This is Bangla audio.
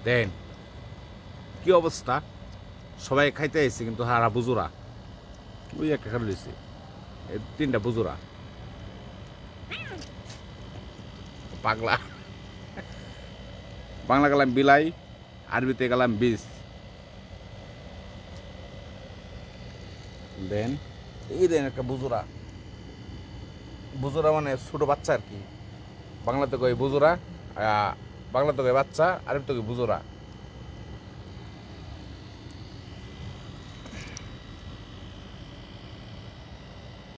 দেন কি অবস্থা, সবাই খাইতে আইছে কিন্তু হারা বুজুরা। ওই একটা খারাপ লইছে, এই তিনটা বুজুরা পাগলা। বাংলা গেলাম বিলাই, আরবিতে গেলাম বিষ। দেন এই দেন একটা বুজুরা, বুজুরা মানে ছোট বাচ্চা আর কি। বাংলাতে কই বুজুরা, বাংলাতে কই বাচ্চা, আরবিতে কই বুজুরা।